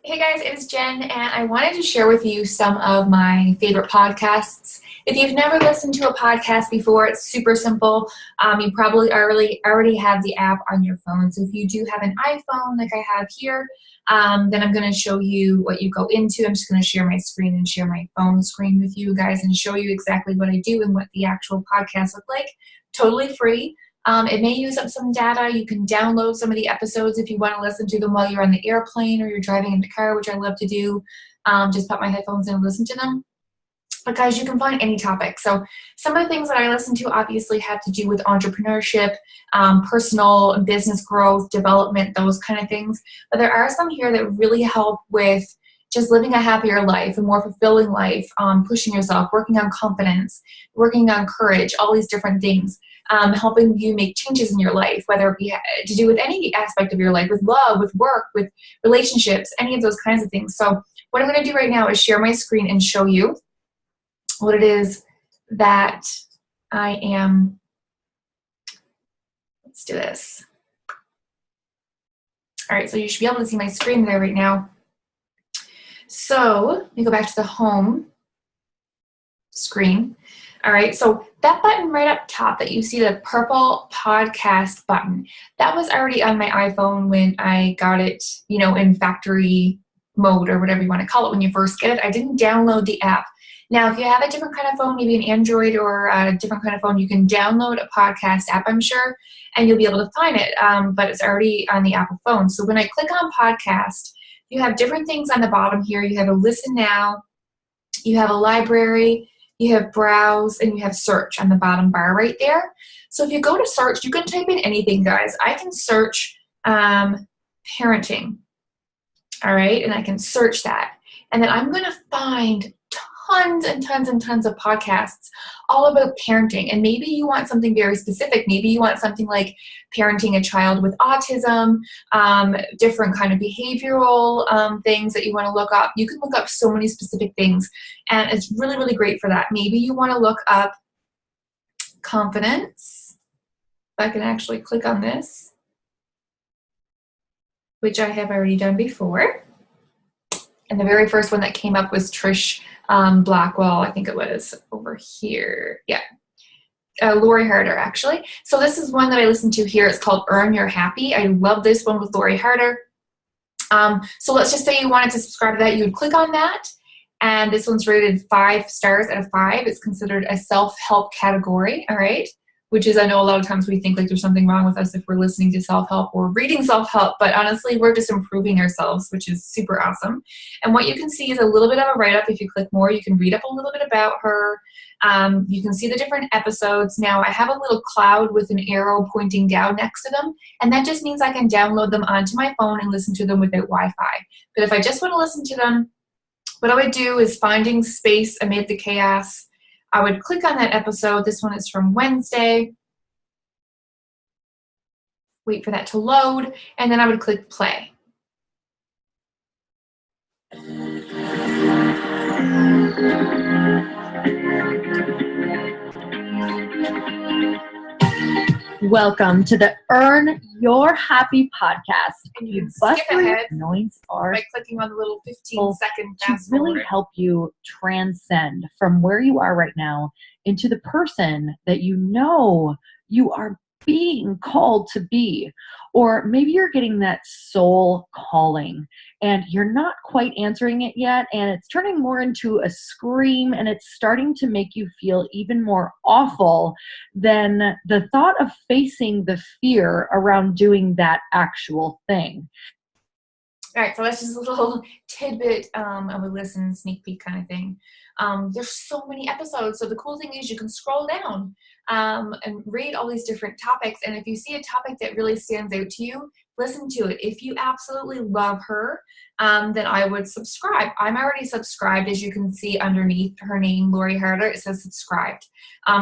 Hey guys, it's Jen, and I wanted to share with you some of my favorite podcasts. If you've never listened to a podcast before, it's super simple. You probably already have the app on your phone. So if you do have an iPhone like I have here, then I'm going to show you what you go into. I'm just going to share my screen and share my phone screen with you guys and show you exactly what I do and what the actual podcasts look like. Totally free. It may use up some data. You can download some of the episodes if you want to listen to them while you're on the airplane or you're driving in the car, which I love to do. Just put my headphones in and listen to them. But guys, you can find any topic. So some of the things that I listen to obviously have to do with entrepreneurship, personal and business growth, development, those kind of things. But there are some here that really help with just living a happier life, a more fulfilling life, pushing yourself, working on confidence, working on courage, all these different things. Helping you make changes in your life, whether it be to do with any aspect of your life, with love, with work, with relationships, any of those kinds of things. So what I'm going to do right now is share my screen and show you what it is that I am. Let's do this. All right, so you should be able to see my screen there right now. So let me go back to the home screen. All right, so that button right up top that you see, the purple podcast button, that was already on my iPhone when I got it, in factory mode or whatever you want to call it when you first get it. I didn't download the app. Now, if you have a different kind of phone, maybe an Android or a different kind of phone, you can download a podcast app, I'm sure, and you'll be able to find it, but it's already on the Apple phone. So when I click on podcast, you have different things on the bottom here. You have a listen now, you have a library, you have browse, and you have search on the bottom bar right there. So if you go to search, you can type in anything, guys. I can search parenting, all right? And I can search that. And then I'm going to find tons and tons and tons of podcasts all about parenting. And maybe you want something very specific. Maybe you want something like parenting a child with autism, different kind of behavioral things that you want to look up. You can look up so many specific things, and it's really, really great for that. Maybe you want to look up confidence. If I can actually click on this, which I have already done before. And the very first one that came up was Trish Blackwell, I think it was over here. Yeah. Lori Harder, actually. So this is one that I listen to here. It's called Earn Your Happy. I love this one with Lori Harder. So let's just say you wanted to subscribe to that. You would click on that. And this one's rated 5 stars out of 5. It's considered a self-help category, all right? Which is, I know a lot of times we think like there's something wrong with us if we're listening to self-help or reading self-help, but honestly, we're just improving ourselves, which is super awesome. And what you can see is a little bit of a write-up. If you click more, you can read up a little bit about her. You can see the different episodes. Now, I have a little cloud with an arrow pointing down next to them, and that just means I can download them onto my phone and listen to them without Wi-Fi. But if I just want to listen to them, what I would do is finding space amid the chaos. I would click on that episode. This one is from Wednesday. Wait for that to load, and then I would click play. Welcome to the Earn Your Happy podcast. And you can bust skip ahead noise by clicking on the little 15-second fast to really forward. help you transcend from where you are right now into the person that you know you are being called to be. Or maybe you're getting that soul calling and you're not quite answering it yet, and it's turning more into a scream, and it's starting to make you feel even more awful than the thought of facing the fear around doing that actual thing. All right, so that's just a little tidbit of a listen, sneak peek kind of thing. There's so many episodes, so the cool thing is you can scroll down and read all these different topics, and if you see a topic that really stands out to you, listen to it. If you absolutely love her, then I would subscribe. I'm already subscribed, as you can see underneath her name, Lori Harder. It says subscribed.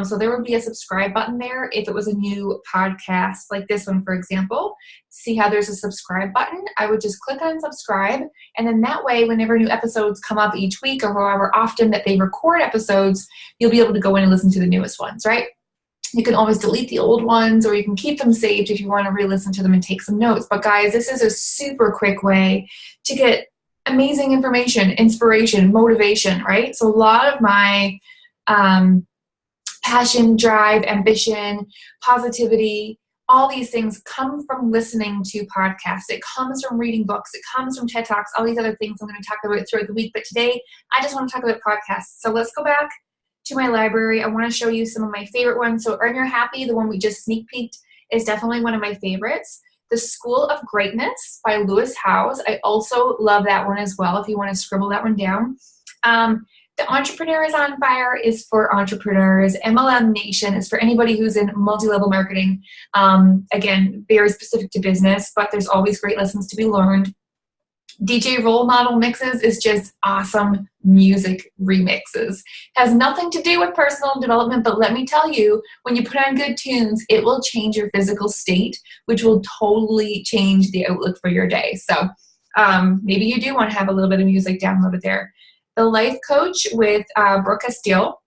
So there would be a subscribe button there if it was a new podcast, like this one, for example. See how there's a subscribe button? I would just click on subscribe, and then that way, whenever new episodes come up each week or however often that they record episodes, you'll be able to go in and listen to the newest ones, right? You can always delete the old ones, or you can keep them saved if you want to re-listen to them and take some notes. But guys, this is a super quick way to get amazing information, inspiration, motivation, right? So a lot of my passion, drive, ambition, positivity, all these things come from listening to podcasts. It comes from reading books. It comes from TED Talks, all these other things I'm going to talk about throughout the week. But today, I just want to talk about podcasts. So let's go back to my library. I want to show you some of my favorite ones. So Earn Your Happy, the one we just sneak peeked, is definitely one of my favorites. The School of Greatness by Lewis Howes. I also love that one as well, if you want to scribble that one down. The Entrepreneur is on Fire is for entrepreneurs. MLM Nation is for anybody who's in multi-level marketing. Again, very specific to business, but there's always great lessons to be learned. DJ Role Model Mixes is just awesome music remixes. Has nothing to do with personal development, but let me tell you, when you put on good tunes, it will change your physical state, which will totally change the outlook for your day. So maybe you do want to have a little bit of music downloaded there. The Life Coach with Brooke Castile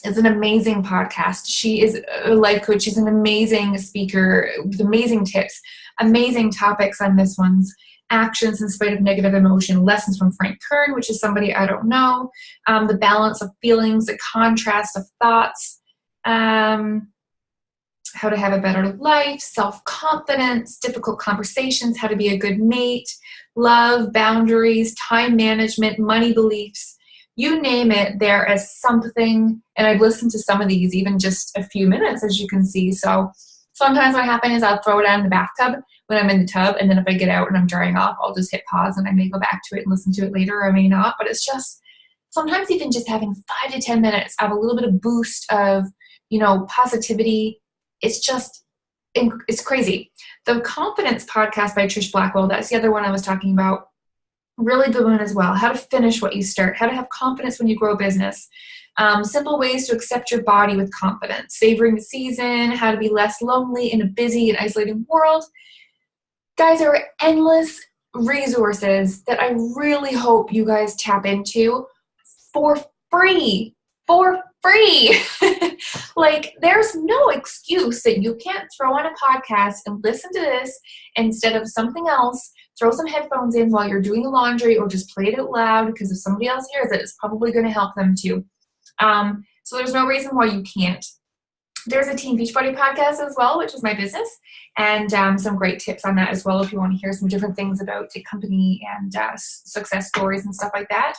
is an amazing podcast. She is a life coach. She's an amazing speaker with amazing tips, amazing topics on this one's actions in spite of negative emotion, lessons from Frank Kern, which is somebody I don't know, the balance of feelings, the contrast of thoughts, how to have a better life, self-confidence, difficult conversations, how to be a good mate, love, boundaries, time management, money beliefs, you name it, there is something. And I've listened to some of these even just a few minutes, as you can see. So sometimes what happens is I'll throw it on in the bathtub when I'm in the tub, and then if I get out and I'm drying off, I'll just hit pause and I may go back to it and listen to it later, or I may not. But it's just sometimes even just having 5 to 10 minutes of a little bit of boost of, positivity. It's just, it's crazy. The Confidence Podcast by Trish Blackwell, that's the other one I was talking about. Really good one as well. How to finish what you start, how to have confidence when you grow a business. Simple ways to accept your body with confidence. Savoring the season, how to be less lonely in a busy and isolating world. Guys, there are endless resources that I really hope you guys tap into for free. For free. Like, there's no excuse that you can't throw on a podcast and listen to this instead of something else. Throw some headphones in while you're doing the laundry, or just play it out loud, because if somebody else hears it, it's probably going to help them too. So there's no reason why you can't. There's a Team Beachbody podcast as well, which is my business, and some great tips on that as well if you want to hear some different things about the company and success stories and stuff like that.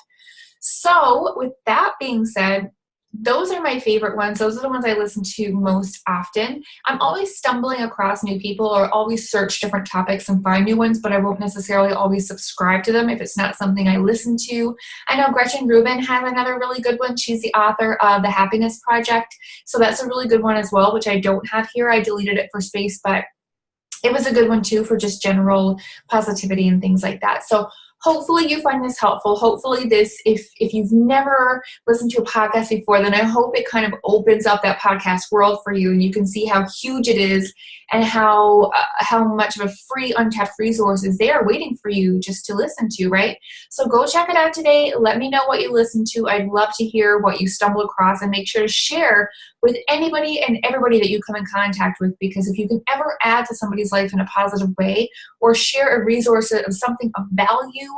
So with that being said, those are my favorite ones. Those are the ones I listen to most often. I'm always stumbling across new people, or always search different topics and find new ones, but I won't necessarily always subscribe to them if it's not something I listen to. I know Gretchen Rubin has another really good one. She's the author of The Happiness Project. So that's a really good one as well, which I don't have here. I deleted it for space, but it was a good one too for just general positivity and things like that. So hopefully you find this helpful. Hopefully this, if you've never listened to a podcast before, then I hope it kind of opens up that podcast world for you, and you can see how huge it is, and how much of a free, untapped resource is there waiting for you just to listen to, right? So go check it out today. Let me know what you listen to. I'd love to hear what you stumble across, and make sure to share with anybody and everybody that you come in contact with, because if you can ever add to somebody's life in a positive way, or share a resource of something of value,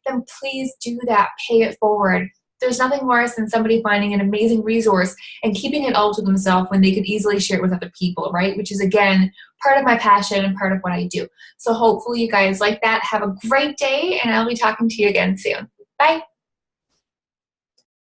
then please do that. Pay it forward. There's nothing worse than somebody finding an amazing resource and keeping it all to themselves when they could easily share it with other people, right? Which is, again, part of my passion and part of what I do. So hopefully you guys like that. Have a great day, and I'll be talking to you again soon. Bye.